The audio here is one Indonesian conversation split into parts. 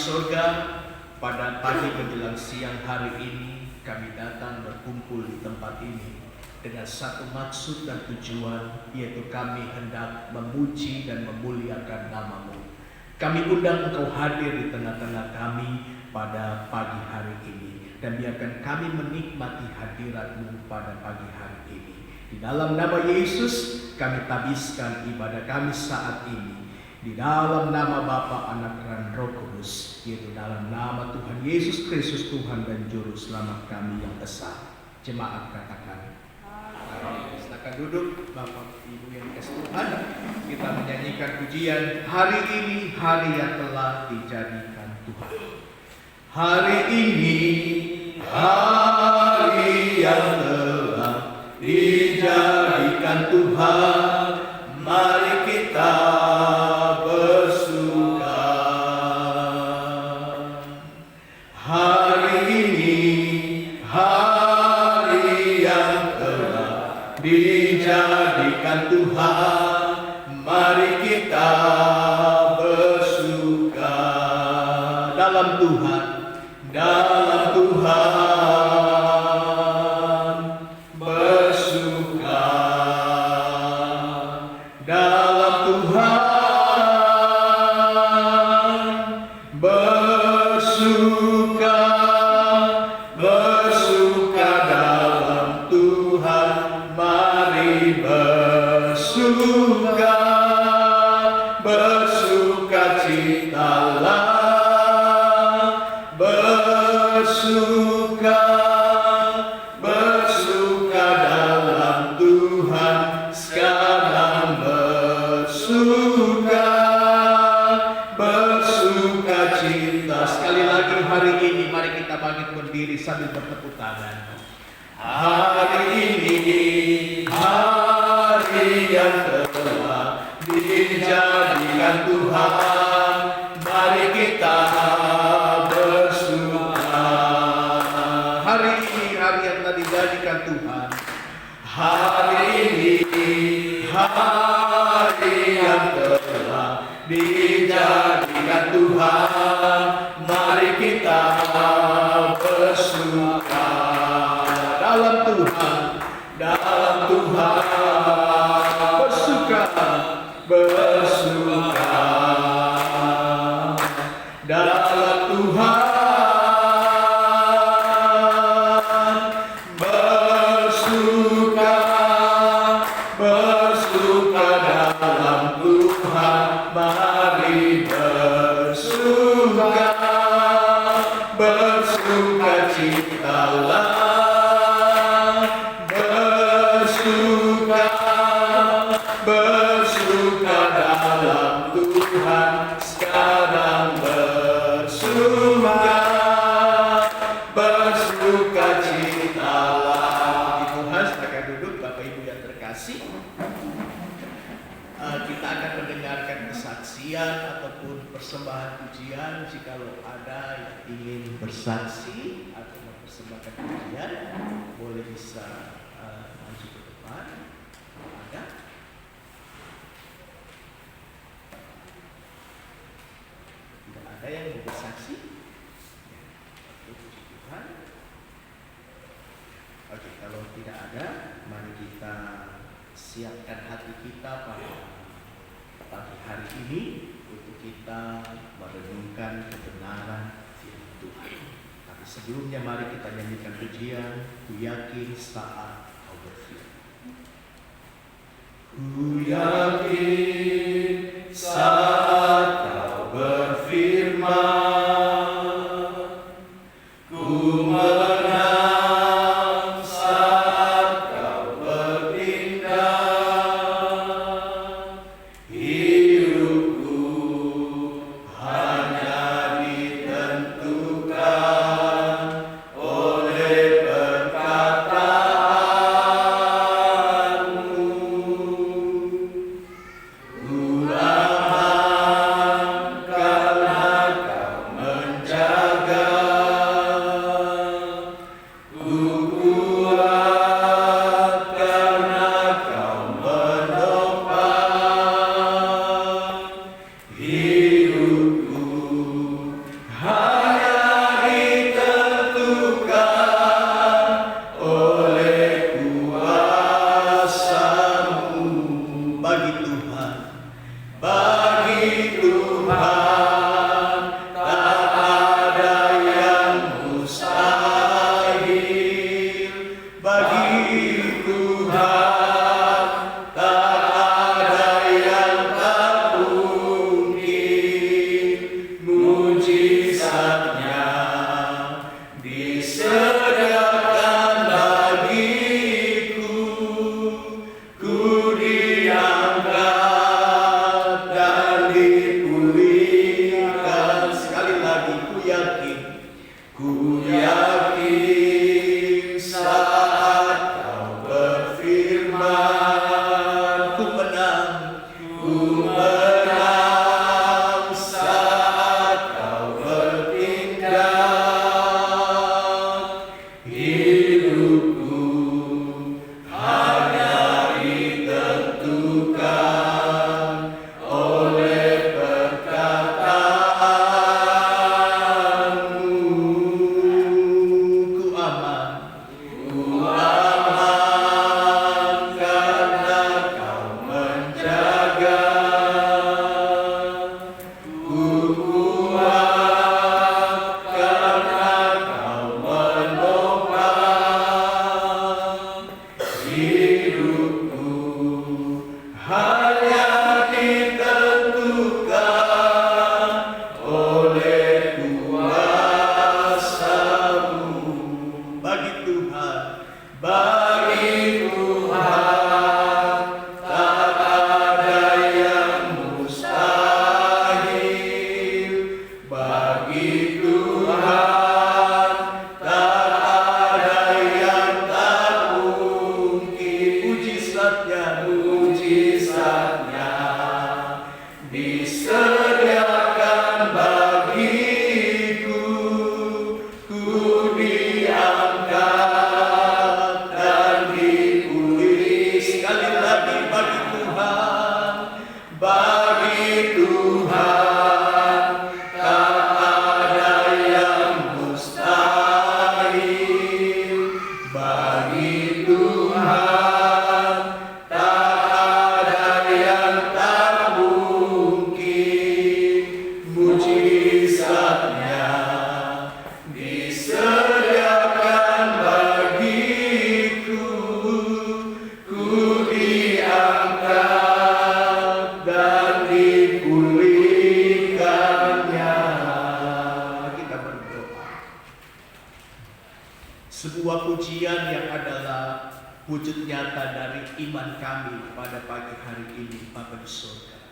surga, pada pagi menjelang siang hari ini kami datang berkumpul di tempat ini dengan satu maksud dan tujuan, yaitu kami hendak memuji dan memuliakan nama-Mu. Kami undang Engkau hadir di tengah-tengah kami pada pagi hari ini, dan biarkan kami menikmati hadirat-Mu pada pagi hari ini. Di dalam nama Yesus kami tabiskan ibadah kami saat ini. Di dalam nama Bapa, Anak, dan Roh Kudus, yaitu dalam nama Tuhan Yesus Kristus, Tuhan dan Juru Selamat kami yang esa. Jemaat katakan amin. Silakan duduk Bapak Ibu yang dikasihi Tuhan. Kita menyanyikan pujian, hari ini hari yang telah dijadikan Tuhan. Hari ini hari yang telah dijadikan Tuhan. Mari kita bersuka. Hari ini hari yang telah dijadikan Tuhan. Mari kita bersuka dalam Tuhan, dalam Tuhan bersuka, dalam Tuhan bersuka, bersuka dalam Tuhan. Mari bersuka, bersuka citalah, bersuka, bersuka dalam Tuhan. Sekarang bersuka, bersuka cita. Sekali lagi hari ini mari kita bangkit berdiri sambil bertepuk tangan. Hari ini hari yang telah dijadikan Tuhan. Mari kita bersuka. Hari ini hari yang telah dijadikan Tuhan. Hari ini hari yang telah dijadikan Tuhan. Mari kita bersuka dalam Tuhan, dalam Tuhan bersuka, bersuka dalam Tuhan bersuka, bersuka dalam Tuhan. Mari bersuka, bersuka citalah, bersuka, bersuka dalam Tuhan. Sekarang bersuka, bersuka citalah. Tuhan, silakan duduk Bapak Ibu yang terkasih. Kita akan mendengarkan kesaksian ataupun persembahan pujian. Jikalau ada yang ingin bersaksi atau mempersembahkan pujian, boleh bisa maju ke depan. Ada? Tidak ada yang mau bersaksi? Puji Tuhan. Oke, kalau tidak ada, mari kita siapkan hati kita pada pagi hari ini untuk kita merenungkan kebenaran firman Tuhan. Tapi sebelumnya mari kita nyanyikan pujian, Ku yakin saat Kau berfirman. Ku yakin saat Kau berfirman, ku menang saat Kau bertindak. Hidupku hanya ditentukan oleh perkataanmu. disediakan bagiku, ku diangkat dan dipulih. Sekali lagi, bagi Tuhan, bagi Tuhan tak ada yang mustahil. Bagi Tuhan tak ada yang tak mungkin. Mujizatnya disediakan bagiku, ku diangkat dan dipulihkannya. Kita berdoa. Sebuah pujian yang adalah wujud nyata dari iman kami pada pagi hari ini, Bapa di surga.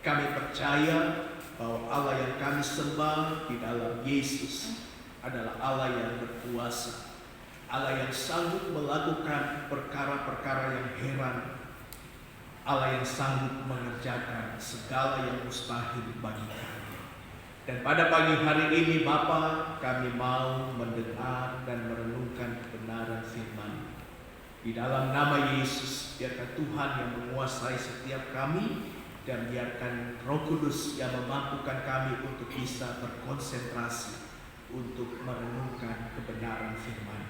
Kami percaya bahwa Allah yang kami sembah di dalam Yesus adalah Allah yang berkuasa, Allah yang sanggup melakukan perkara-perkara yang heran, Allah yang sanggup mengerjakan segala yang mustahil bagi kami. Dan pada pagi hari ini Bapa, kami mau mendengar dan merenungkan kebenaran firman. Di dalam nama Yesus, biarkan Tuhan yang menguasai setiap kami, dan biarkan Roh Kudus yang memampukan kami untuk bisa berkonsentrasi untuk merenungkan kebenaran firman.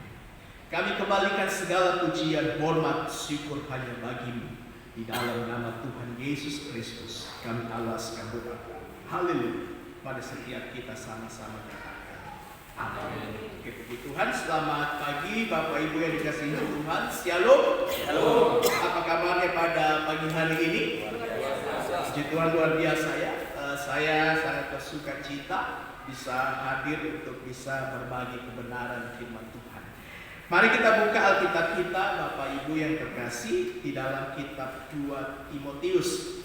Kami kembalikan segala pujian, hormat, syukur hanya bagi-Mu. Di dalam nama Tuhan Yesus Kristus kami alaskan doa. Haleluya. Pada setiap kita sama-sama katakan amin. Oke, puji Tuhan. Selamat pagi Bapak Ibu yang dikasihi Tuhan. Shalom. Shalom. Apa kabarnya pada pagi hari ini? Puji Tuhan, luar biasa ya. Saya sangat bersuka cita bisa hadir untuk bisa berbagi kebenaran firman Tuhan. Mari kita buka Alkitab kita, Bapak Ibu yang terkasih, di dalam kitab 2 Timotius.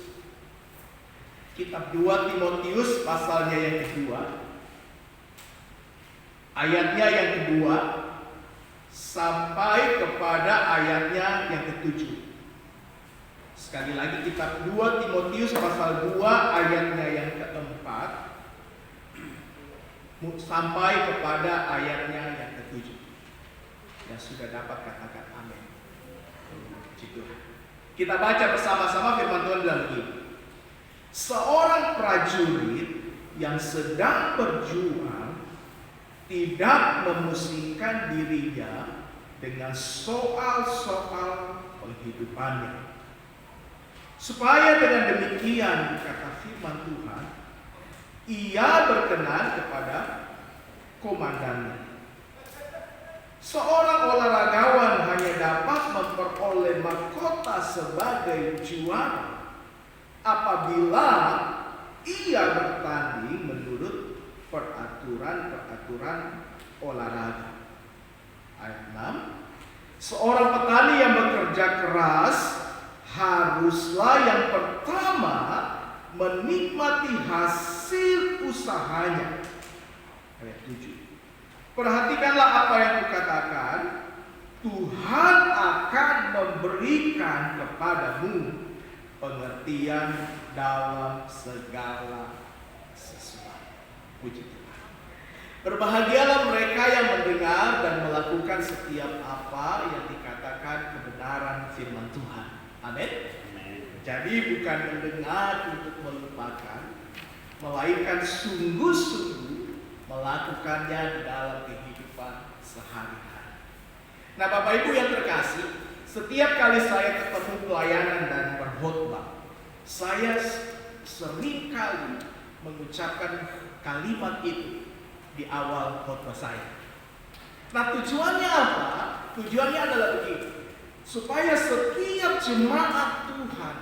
Kitab 2 Timotius pasalnya yang kedua, ayatnya yang kedua sampai kepada ayatnya yang ketujuh. Sekali lagi, kitab 2 Timotius pasal 2 ayatnya yang keempat sampai kepada ayatnya yang ketujuh. Yang sudah dapat katakan amin. Kita baca bersama-sama firman Tuhan bilang begini. Seorang prajurit yang sedang berjuang tidak memusingkan dirinya dengan soal-soal penghidupannya. Supaya dengan demikian, kata firman Tuhan, ia berkenan kepada komandannya. Seorang olahragawan hanya dapat memperoleh mahkota sebagai juara apabila ia bertanding menurut peraturan-peraturan olahraga. Ayat 6. Seorang petani yang bekerja keras haruslah yang pertama menikmati hasil usahanya. Ayat 7. Perhatikanlah apa yang kukatakan. Tuhan akan memberikan kepadamu pengertian dalam segala sesuatu. Puji Tuhan. Berbahagialah mereka yang mendengar dan melakukan setiap apa yang dikatakan kebenaran firman Tuhan. Amin. Jadi bukan mendengar untuk melupakan, melainkan sungguh-sungguh melakukannya di dalam kehidupan sehari-hari. Nah, Bapak Ibu yang terkasih, setiap kali saya ketemu pelayanan dan berkhotbah, saya sering kali mengucapkan kalimat itu di awal khotbah saya. Nah, tujuannya apa? Tujuannya adalah begini. Supaya setiap jemaat Tuhan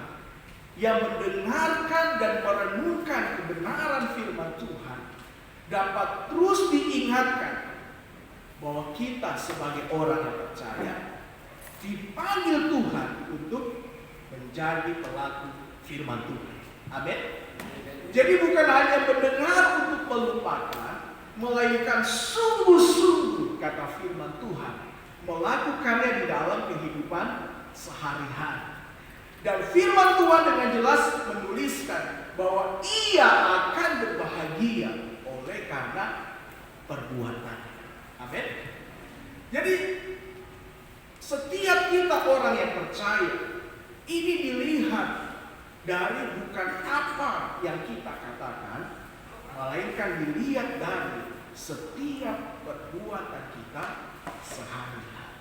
yang mendengarkan dan merenungkan kebenaran firman Tuhan dapat terus diingatkan bahwa kita sebagai orang yang percaya dipanggil Tuhan untuk menjadi pelaku firman Tuhan. Amin. Jadi bukan hanya mendengar untuk melupakan, melainkan sungguh-sungguh kata firman Tuhan, melakukannya di dalam kehidupan sehari-hari. Dan firman Tuhan dengan jelas menuliskan bahwa ia akan berbahagia oleh karena perbuatan. Amin. Jadi setiap kita orang yang percaya, ini dilihat dari bukan apa yang kita katakan, melainkan dilihat dari setiap perbuatan kita sehari-hari.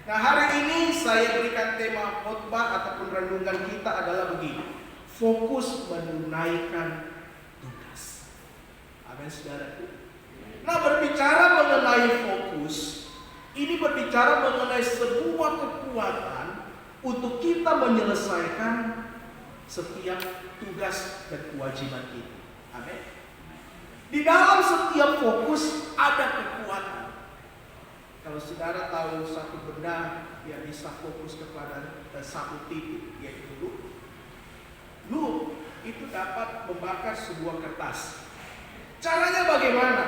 Nah, hari ini saya berikan tema khotbah ataupun renungan kita adalah begini: fokus menunaikan tugas. Amin, saudaraku. Nah, berbicara mengenai fokus, ini berbicara mengenai sebuah kekuatan untuk kita menyelesaikan setiap tugas dan kewajiban kita. Amin. Di dalam setiap fokus ada kekuatan. Kalau saudara tahu satu benda yang bisa fokus kepada satu titik, yaitu loop itu dapat membakar sebuah kertas. Caranya bagaimana?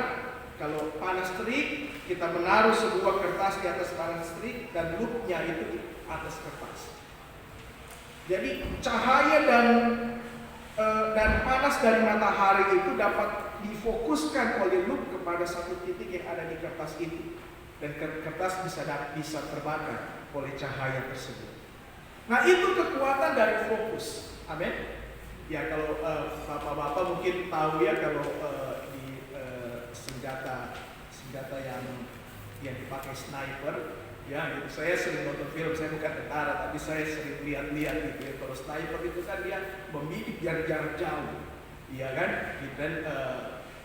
Kalau panas terik, kita menaruh sebuah kertas di atas panas terik dan loopnya itu di atas kertas. Jadi cahaya dan panas dari matahari itu dapat difokuskan oleh loop kepada satu titik yang ada di kertas itu, dan kertas bisa terbakar oleh cahaya tersebut. Nah, itu kekuatan dari fokus. Amin. Ya, kalau bapak-bapak mungkin tahu ya, kalau di senjata yang dipakai sniper, ya gitu. Saya sering nonton film, saya bukan tentara tapi saya sering lihat-lihat gitu ya. Kalau sniper itu kan dia membidik jarak jauh, iya kan? Dan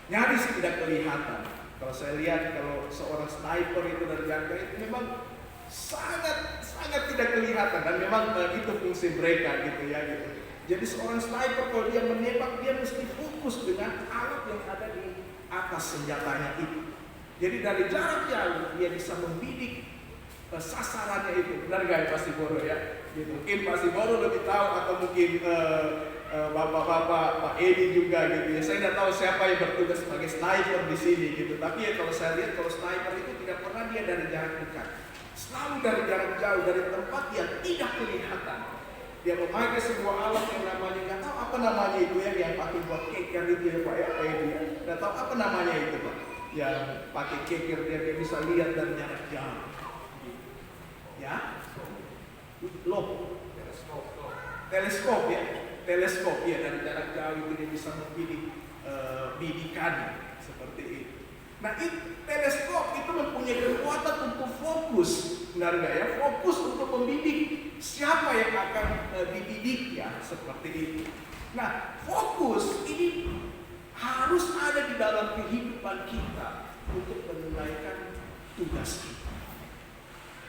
nyaris tidak kelihatan. Kalau saya lihat, kalau seorang sniper itu dari jarak jauh itu memang sangat tidak kelihatan, dan memang itu fungsi mereka gitu ya gitu. Jadi seorang sniper kalau dia menembak, dia mesti fokus dengan alat yang ada di atas senjatanya itu. Jadi dari jarak jauh dia bisa membidik sasarannya itu. Benar gak Pak Siboro ya? Gitu. Mungkin Pak Siboro lebih tahu, atau mungkin bapak-bapak Pak Edi juga gitu ya. Saya tidak tahu siapa yang bertugas sebagai sniper di sini gitu. Tapi ya kalau saya lihat, kalau sniper itu tidak pernah dia dari jarak dekat, selalu dari jarak jauh, dari tempat yang tidak kelihatan. Dia memakai sebuah alat yang namanya, nggak tahu apa namanya itu ya, yang pakai buat keker itu ya Pak ya, Pak Edi ya. Nggak tahu apa namanya itu Pak, yang pakai keker dia bisa lihat dari jarak jauh. Ya, teleskop ya, dari jarak jauh itu dia bisa membidik bidikan seperti itu. Nah, teleskop itu mempunyai kekuatan untuk fokus, benar nggak ya? Fokus untuk membidik siapa yang akan dibidik ya, seperti itu. Nah, fokus ini harus ada di dalam kehidupan kita untuk menunaikan tugas kita.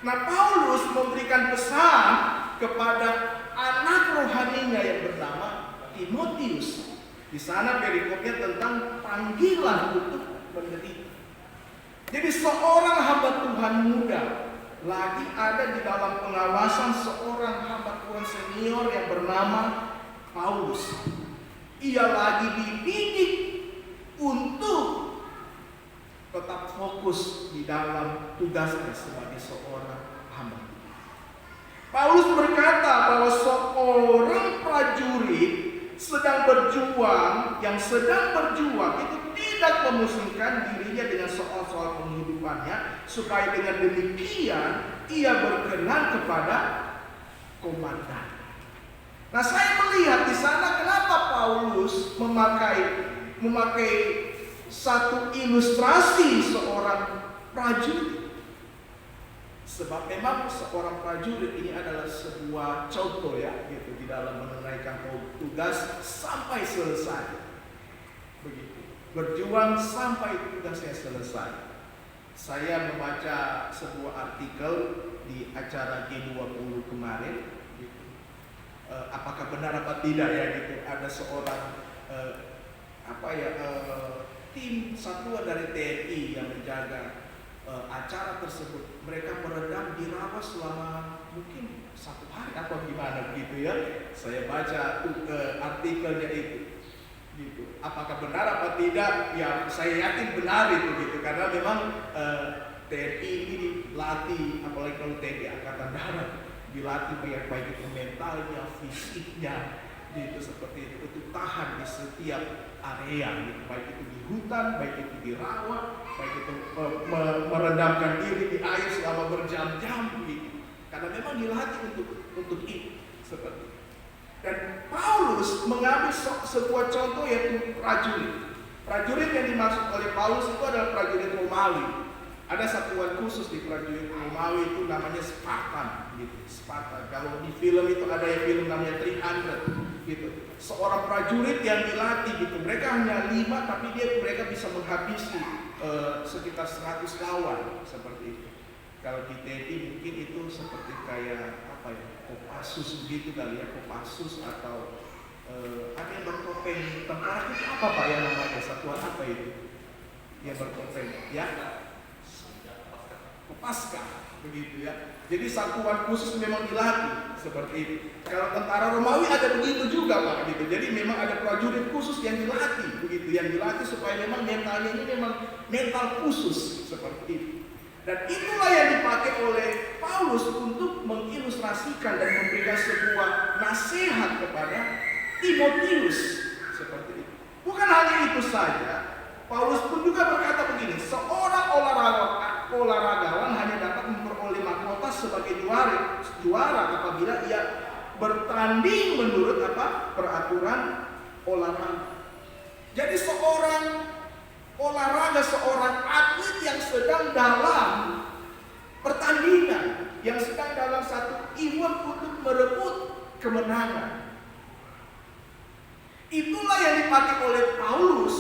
Nah, Paulus memberikan pesan kepada anak rohaninya yang bernama Timotius. Di sana perikopnya tentang panggilan untuk menderita. Jadi seorang hamba Tuhan muda lagi ada di dalam pengawasan seorang hamba Tuhan senior yang bernama Paulus. Ia lagi dididik untuk tetap fokus di dalam tugasnya sebagai seorang hamba. Paulus berkata bahwa seorang prajurit yang sedang berjuang itu tidak memusingkan dirinya dengan soal-soal penghidupannya, supaya dengan demikian ia berkenan kepada komandan. Nah, saya melihat di sana kenapa Paulus memakai satu ilustrasi seorang prajurit. Sebab memang seorang prajurit ini adalah sebuah contoh ya, gitu, di dalam menunaikan tugas sampai selesai. Begitu. Berjuang sampai tugasnya selesai. Saya membaca sebuah artikel di acara G20 kemarin, gitu. Apakah benar apa tidak ya gitu, ada seorang tim satuan dari TNI yang menjaga acara tersebut. Mereka meredam dirawat selama mungkin 1 hari atau gimana begitu ya. Saya baca artikelnya itu. Gitu. Apakah benar apa tidak? Ya saya yakin benar itu gitu, karena memang TNI ini dilatih, apalagi kalau TNI Angkatan Darat, dilatih baik itu mentalnya, fisiknya, Gitu seperti itu, untuk tahan di setiap area gitu, baik itu di hutan, baik itu di rawa, baik itu merendamkan diri di air selama berjam-jam gitu. Karena memang dilatih untuk itu seperti itu. Dan Paulus mengambil sebuah contoh yaitu prajurit. Prajurit yang dimaksud oleh Paulus itu adalah prajurit Romawi. Ada satuan khusus di prajurit Romawi itu namanya Spartan gitu. Spartan. Kalau di film itu ada yang film namanya 300 gitu. Seorang prajurit yang dilatih gitu. Mereka hanya 5 tapi mereka bisa menghabisi sekitar 100 lawan seperti itu. Kalau di TNI mungkin itu seperti kayak apa ya? Kopassus begitu kali ya, Kopassus atau ada yang bertopeng tentara itu apa Pak ya namanya? Satuan apa itu? Yang bertopeng ya? Kopaska begitu ya. Jadi satuan khusus memang dilatih seperti itu. Kalau tentara Romawi ada begitu juga Pak gitu. Jadi memang ada prajurit khusus yang dilatih begitu, yang dilatih supaya memang mentalnya ini memang mental khusus seperti itu. Dan itulah yang dipakai oleh Paulus untuk mengilustrasikan dan memberikan sebuah nasihat kepada Timotius seperti itu. Bukan hanya itu saja, Paulus pun juga berkata begini, seorang olahragawan hanya dapat memperoleh mahkota sebagai juara apabila ia bertanding menurut peraturan olahraga. Jadi seorang olahraga, seorang atlet yang sedang dalam pertandingan, yang sedang dalam satu event untuk merebut kemenangan. Itulah yang dipakai oleh Paulus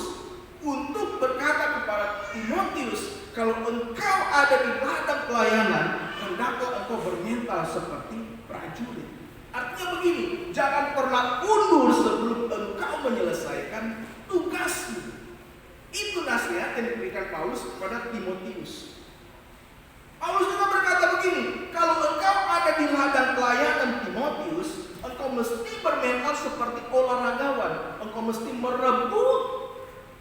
untuk berkata kepada Timotius, kalau engkau ada di ladang pelayanan, hendaklah engkau bermental seperti prajurit. Artinya begini, jangan pernah undur sebelum engkau menyelesaikan tugasmu. Itu nasihat yang diberikan Paulus kepada Timotius. Paulus juga berkata begini, kalau engkau ada di ladang pelayanan Timotius, engkau mesti bermental seperti olahragawan. Engkau mesti merebut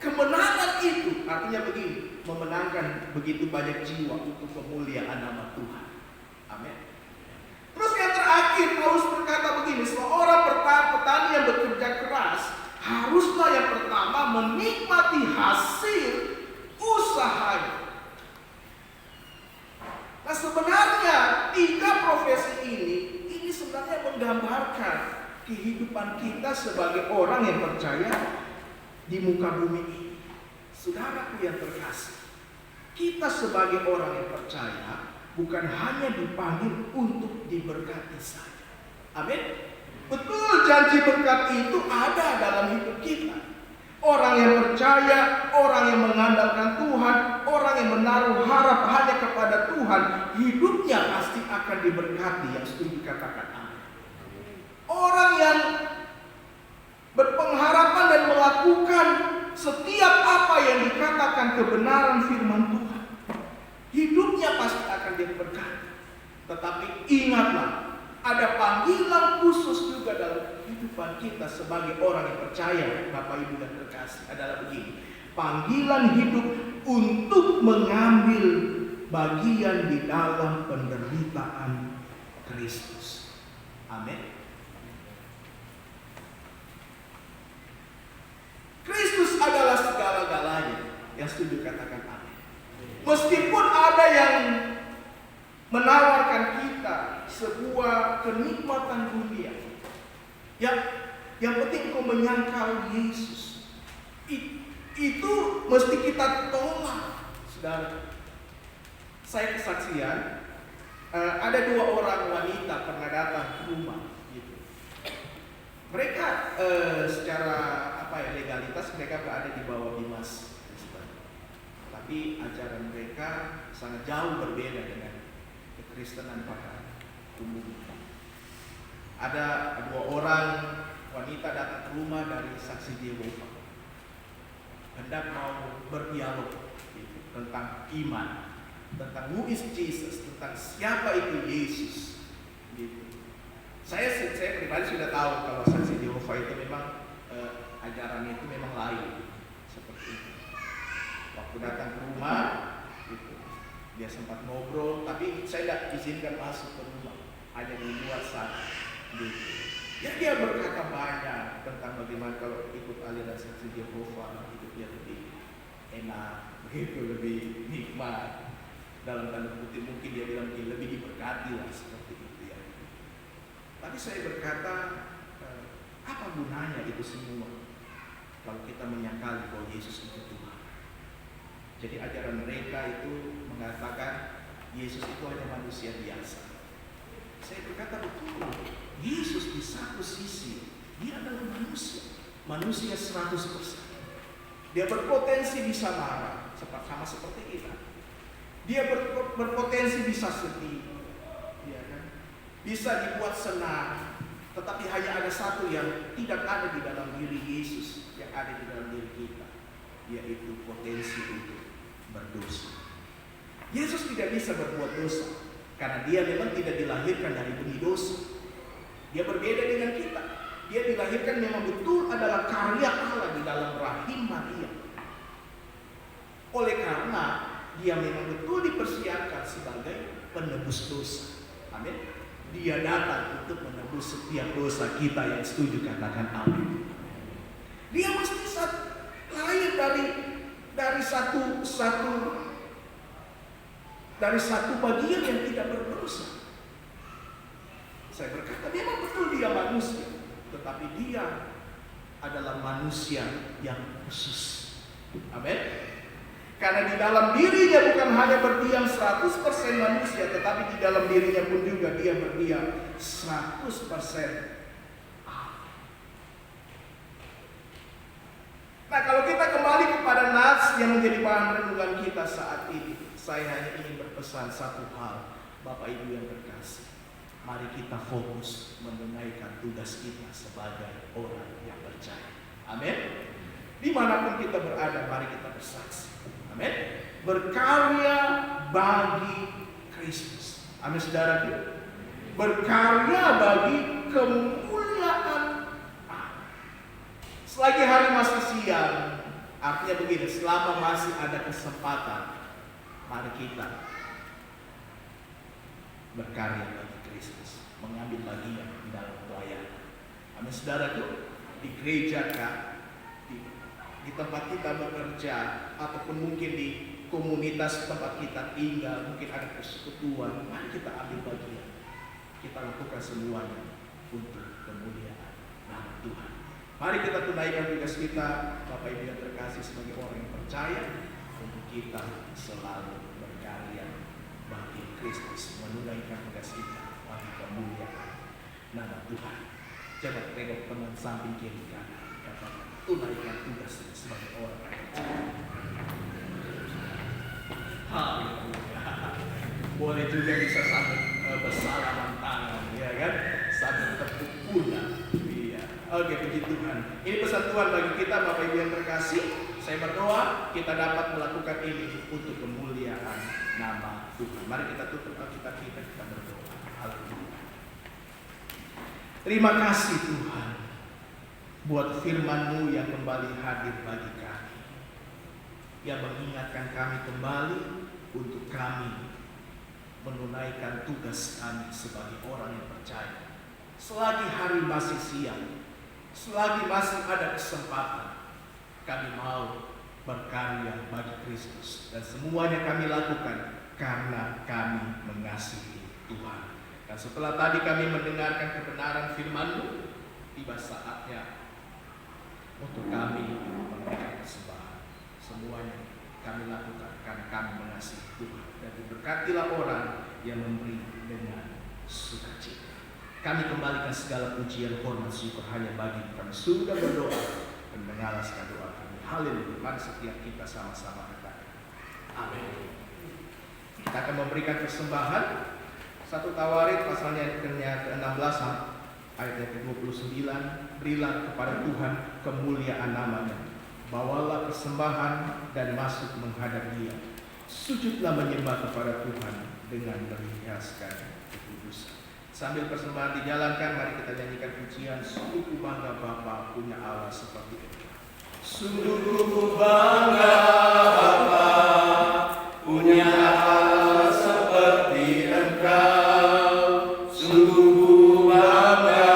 kemenangan itu. Artinya begini, memenangkan begitu banyak jiwa untuk kemuliaan nama Tuhan. Amin. Terus yang terakhir Paulus berkata begini, seorang petani yang bekerja keras haruslah yang pertama menikmati hasil usahanya. Nah sebenarnya 3 profesi ini sebenarnya menggambarkan kehidupan kita sebagai orang yang percaya di muka bumi ini. Saudaraku yang terkasih, kita sebagai orang yang percaya bukan hanya dipanggil untuk diberkati saja. Amin. Betul, janji berkat itu ada dalam hidup kita. Orang yang percaya, orang yang mengandalkan Tuhan, orang yang menaruh harap hanya kepada Tuhan, hidupnya pasti akan diberkati. Yang setuju katakan amin. Orang yang berpengharapan dan melakukan setiap apa yang dikatakan kebenaran firman Tuhan, hidupnya pasti akan diberkati. Tetapi ingatlah, ada panggilan khusus juga dalam kehidupan kita sebagai orang yang percaya. Bapak Ibu yang terkasih, adalah begini, panggilan hidup untuk mengambil bagian di dalam penderitaan Kristus. Amin. Kristus adalah segala-galanya. Yang setuju katakan amin. Meskipun ada yang menawarkan kita sebuah kenikmatan dunia, yang penting kau menyangkal Yesus, itu mesti kita tolak, saudara. Saya kesaksian, ada 2 orang wanita pernah datang ke rumah, gitu. Mereka secara legalitas mereka berada di bawah Dimas Kristen, tapi ajaran mereka sangat jauh berbeda dengan kekristenan pada umumnya. Ada 2 orang wanita datang ke rumah dari saksi Yehova, hendak mau berdialog gitu, tentang iman, tentang who is Jesus, tentang siapa itu Yesus gitu. Saya pribadi sudah tahu kalau saksi Yehova itu memang ajarannya itu memang lain seperti itu. Waktu datang ke rumah gitu, dia sempat ngobrol, tapi saya tidak izinkan masuk ke rumah, hanya di luar sana gitu. Ya, dia berkata banyak tentang bagaimana kalau ikut aliran Saksi Yehova hidupnya lebih enak, begitu, lebih nikmat. Dalam tanda kutip mungkin dia bilang lebih diberkati lah, seperti itu ya. Tapi saya berkata, apa gunanya itu semua kalau kita menyangkali bahwa Yesus itu Tuhan? Jadi ajaran mereka itu mengatakan Yesus itu hanya manusia biasa. Saya berkata betul, Yesus di satu sisi dia adalah manusia 100%. Dia berpotensi bisa marah, sama seperti kita. Dia berpotensi bisa sedih, ya kan? Bisa dibuat senang. Tetapi hanya ada satu yang tidak ada di dalam diri Yesus, yang ada di dalam diri kita, yaitu potensi untuk berdosa. Yesus tidak bisa berbuat dosa karena dia memang tidak dilahirkan dari benih dosa. Dia berbeda dengan kita. Dia dilahirkan memang betul adalah karya Allah di dalam rahim Maria. Oleh karena dia memang betul dipersiapkan sebagai penebus dosa. Amin. Dia datang untuk menebus setiap dosa kita. Yang setuju katakan amin. Dia mesti lahir dari satu bagian yang tidak berdosa. Saya berkata memang betul dia manusia, tetapi dia adalah manusia yang khusus. Amin. Karena di dalam dirinya bukan hanya berdiam 100% manusia, tetapi di dalam dirinya pun juga dia berdiam 100% Allah. Nah, kalau kita kembali kepada nas yang menjadi bahan renungan kita saat ini, saya hanya ingin berpesan satu hal, Bapak Ibu yang terkasih. Mari kita fokus menunaikan tugas kita sebagai orang yang percaya. Amin. Dimanapun kita berada, mari kita bersaksi. Amin. Berkarya bagi Kristus. Amin, saudaraku. Berkarya bagi kemuliaan Allah. Selagi hari masih siang, artinya begini, selama masih ada kesempatan, mari kita berkarya bagi Kristus, mengambil bagian di dalam pelayanan. Amin, saudaraku. Di gereja kah, di tempat kita bekerja, ataupun mungkin di komunitas tempat kita tinggal, mungkin ada persekutuan, mari kita ambil bagian. Kita lakukan semuanya untuk kemuliaan nama Tuhan. Mari kita tunaikan tugas kita, Bapak Ibu yang terkasih, sebagai orang yang percaya, untuk kita selalu berkarya bagi Kristus, menunaikan tugas kita bagi kemuliaan nama Tuhan. Coba tengok teman samping kiri kanan, katakan tunaikan tugas sebagai orang yang percaya. Haleluya. Boleh juga bisa sambil bersalaman tangan, ya kan? Sambil tepuk pundak. Iya. Oke, puji Tuhan. Ini pesan Tuhan bagi kita, Bapak Ibu yang terkasih. Saya berdoa kita dapat melakukan ini untuk kemuliaan nama Tuhan. Mari kita tutup Alkitab kita berdoa. Haleluya. Terima kasih Tuhan buat firman-Mu yang kembali hadir bagi kami, yang mengingatkan kami kembali untuk kami menunaikan tugas kami sebagai orang yang percaya. Selagi hari masih siang, selagi masih ada kesempatan, kami mau berkarya bagi Kristus, dan semuanya kami lakukan karena kami mengasihi Tuhan. Dan setelah tadi kami mendengarkan kebenaran firman-Mu, tiba saatnya untuk kami memberikan persembahan. Semuanya kami lakukan karena kami mengasihi Tuhan. Dan diberkatilah orang yang memberi dengan sukacita. Kami kembalikan segala pujian, hormat, syukur hanya bagi kami sudah berdoa dan mengalaskan doa kami. Haleluya. Mari setiap kita sama-sama katakan amin. Kita akan memberikan persembahan. 1 Tawarid pasalnya ke-16 ayat ke-29. Berilah kepada Tuhan kemuliaan namanya, bawalah persembahan dan masuk menghadap Dia. Sujudlah menyembah kepada Tuhan dengan menghiaskan kekudusan. Sambil persembahan dijalankan, mari kita nyanyikan pujian Sungguh ku bangga Bapa punya Allah seperti itu. Sungguh ku bangga Bapa punya Allah seperti Engkau. Sungguh ku bangga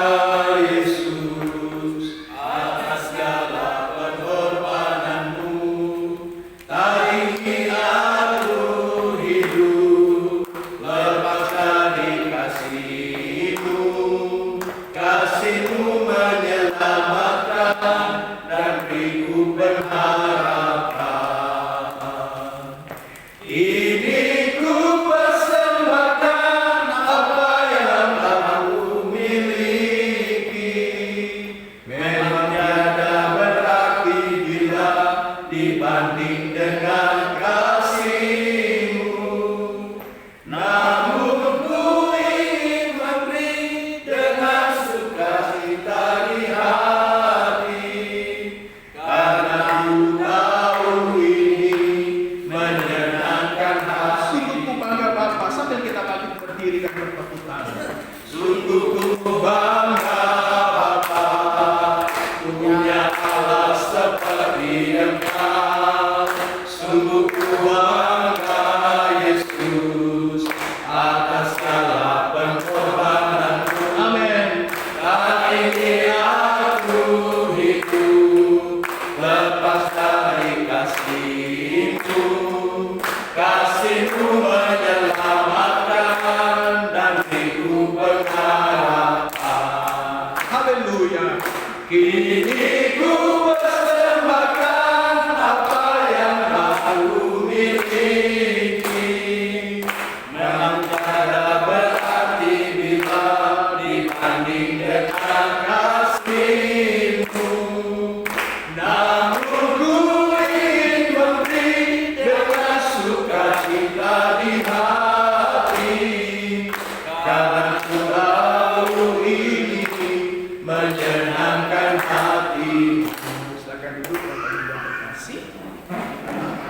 berharapkan. Ini ku persembahkan apa yang aku miliki. Memang tiada berarti bila dibanding dengan kasih-Mu. Namun ku ingin memberi dengan sukacita di hati, karena ku tahu ini menyenangkan hati. Sungguh ku bangga Bapa, sambil kita bangkit berdiri dan bertepuk tangan. Sungguh ku bangga Bapa, punya Allah seperti Engkau. Sungguh ku bangga Yesus atas segala pengorbananmu. Amin. Dan ini aku hidup lepas dari kasih-Mu. Kasih-Mu menyelamatkan dan hidup berharapan. Haleluya. Kini ku persembahkan apa yang aku miliki. Memang tiada berarti bila dibanding dengan kasih-Mu. Namun ku ingin memberi dengan sukacita di hati, karena ku tahu ini menyenangkan hati. Silakan duduk Bapak Ibu yang terkasih.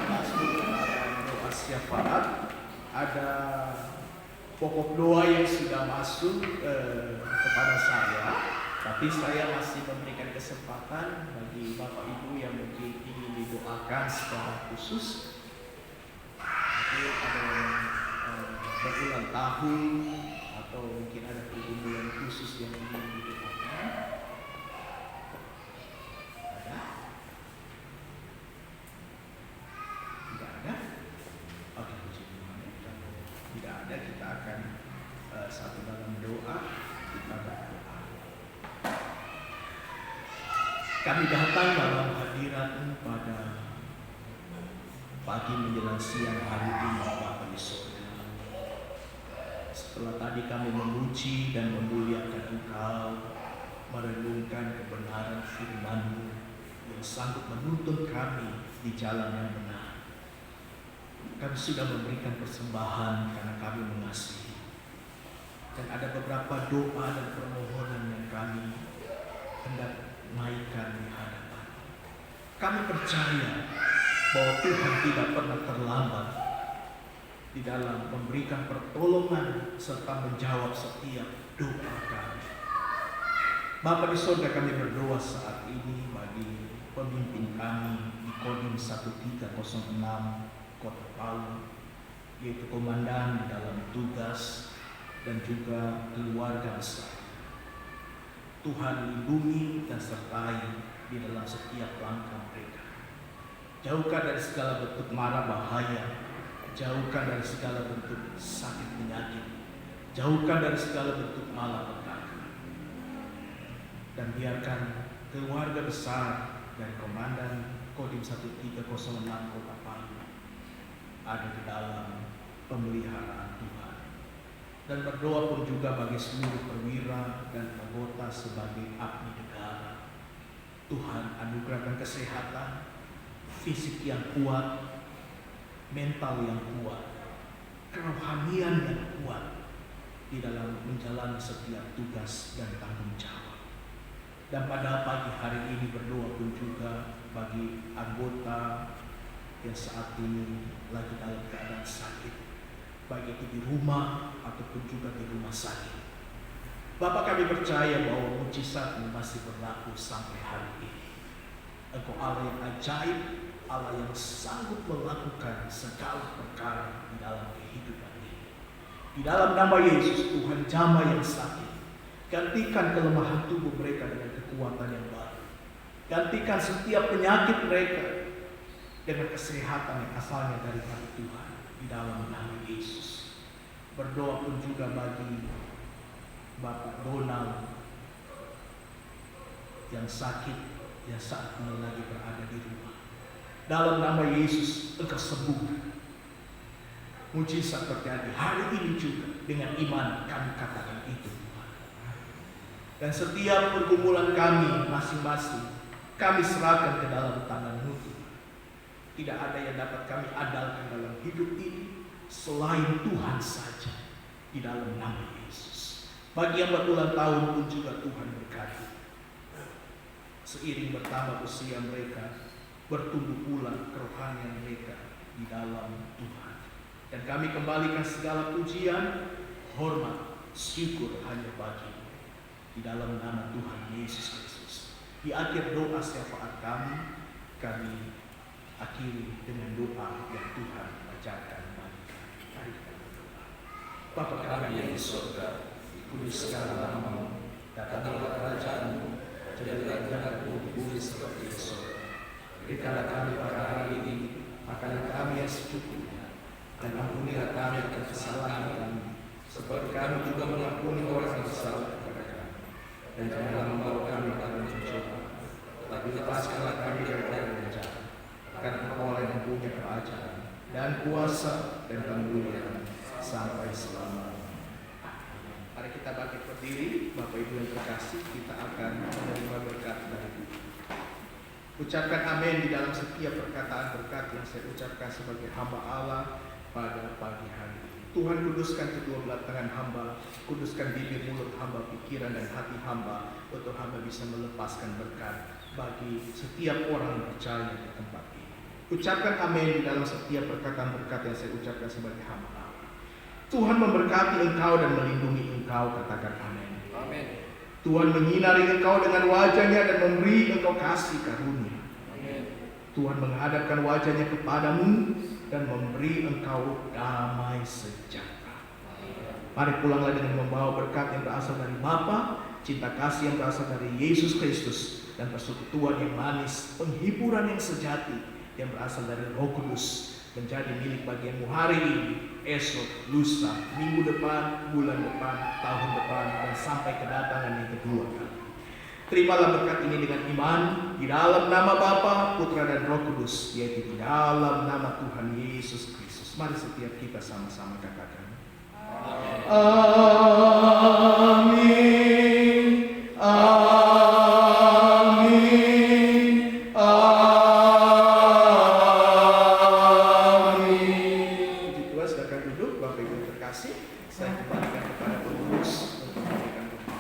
Masuk doa syafaat. Ada pokok doa yang sudah masuk kepada saya, tapi saya masih memberikan kesempatan bagi Bapak Ibu yang mungkin ingin didoakan secara khusus. Mungkin ada berulang tahun atau mungkin ada pergumulan khusus yang ingin didoakan. Ada? Tidak ada? Oke, puji Tuhan. Kalau tidak ada, kita akan satu dalam doa. Kita berdoa. Kami datang dalam hadirat-Mu pada pagi menjelang siang hari ini, Bapa di surga. Setelah tadi kami memuji dan memuliakan Engkau, merenungkan kebenaran firman-Mu yang sanggup menuntun kami di jalan yang benar. Kami sudah memberikan persembahan karena kami mengasihi. Dan ada beberapa doa dan permohonan yang kami hendak naikkan di hadapan. Kami percaya bahwa Tuhan tidak pernah terlambat di dalam memberikan pertolongan serta menjawab setiap doa kami. Bapa di surga, kami berdoa saat ini bagi pemimpin kami di Kodim 1306 Kota Palu, yaitu komandan di dalam tugas dan juga keluarga besar. Tuhan lindungi dan sertai di dalam setiap langkah mereka. Jauhkan dari segala bentuk mara bahaya, jauhkan dari segala bentuk sakit penyakit, jauhkan dari segala bentuk malapetaka. Dan biarkan keluarga besar dari Komandan Kodim 1306 Kota Palu ada di dalam pemeliharaan Tuhan. Dan berdoa pun juga bagi seluruh perwira dan anggota sebagai abdi negara. Tuhan anugerahkan kesehatan, fisik yang kuat, mental yang kuat, kerohanian yang kuat di dalam menjalani setiap tugas dan tanggung jawab. Dan pada pagi hari ini berdoa pun juga bagi anggota yang saat ini lagi dalam keadaan sakit, baik itu di rumah ataupun juga di rumah sakit. Bapa, kami percaya bahwa mujizat-Mu masih berlaku sampai hari ini. Engkau Allah yang ajaib, Allah yang sanggup melakukan segala perkara di dalam kehidupan ini. Di dalam nama Yesus, Tuhan jamah yang sakit, gantikan kelemahan tubuh mereka dengan kekuatan yang baru. Gantikan setiap penyakit mereka dengan kesehatan yang asalnya dari Tuhan. Di dalam nama Yesus. Berdoa pun juga bagi Bapak Donald yang sakit yang saat ini lagi berada di rumah. Dalam nama Yesus, Engkau sembuhkan. Mujizat terjadi hari ini juga. Dengan iman kami katakan itu, Tuhan. Dan setiap pergumulan kami masing-masing, kami serahkan ke dalam tangan-Mu, Tuhan. Tidak ada yang dapat kami andalkan dalam hidup ini selain Tuhan saja. Di dalam nama Yesus. Bagi yang berulang tahun pun juga Tuhan berkati. Seiring bertambah usia mereka, bertumbuh pula kerohanian mereka di dalam Tuhan. Dan kami kembalikan segala pujian, hormat, syukur hanya bagi di dalam nama Tuhan Yesus Kristus. Di akhir doa syafaat kami akhiri dengan doa yang Tuhan ajarkan bagi kami. Mari kita berdoa. Bapa kami yang di surga, dikuduskanlah nama-Mu, datanglah kerajaan-Mu, jadilah kehendakmu di bumi seperti di surga. Berikanlah kami pada hari ini makanan kami yang secukupnya, dan ampunilah kami akan kesalahan kami, seperti kami juga mengampuni orang yang bersalah kepada kami. Dan janganlah membawa kami dalam pencobaan, tetapi lepaskanlah kami dari yang jahat. Karena Engkau yang mempunyai kerajaan dan kuasa dan kemuliaan sampai selamanya. Mari kita bangkit berdiri, Bapak Ibu yang terkasih, kita akan menerima berkat dari Tuhan. Ucapkan amin di dalam setiap perkataan berkat yang saya ucapkan sebagai hamba Allah pada pagi hari ini. Tuhan kuduskan kedua belah tangan hamba, kuduskan bibir mulut hamba, pikiran dan hati hamba, untuk hamba bisa melepaskan berkat bagi setiap orang yang percaya di tempat ini. Ucapkan amin di dalam setiap perkataan berkat yang saya ucapkan sebagai hamba Allah. Tuhan memberkati engkau dan melindungi engkau, katakan amin. Amin. Tuhan menyinari engkau dengan wajahnya dan memberi engkau kasih karunia. Amin. Tuhan menghadapkan wajahnya kepadamu dan memberi engkau damai sejahtera. Mari pulanglah dengan membawa berkat yang berasal dari Bapa, cinta kasih yang berasal dari Yesus Kristus, dan persekutuan yang manis, penghiburan yang sejati yang berasal dari Roh Kudus, menjadi milik bagianmu hari ini, esok, lusa, minggu depan, bulan depan, tahun depan, dan sampai kedatangan yang kedua kali. Terimalah berkat ini dengan iman di dalam nama Bapa, Putra dan Roh Kudus, yaitu di dalam nama Tuhan Yesus Kristus. Mari setiap kita sama-sama katakan. Amin. Amin. Amin. Puji Tuhan, silakan duduk, Bapak Ibu terkasih. Saya kembalikan kepada pengurus untuk memberikan doa.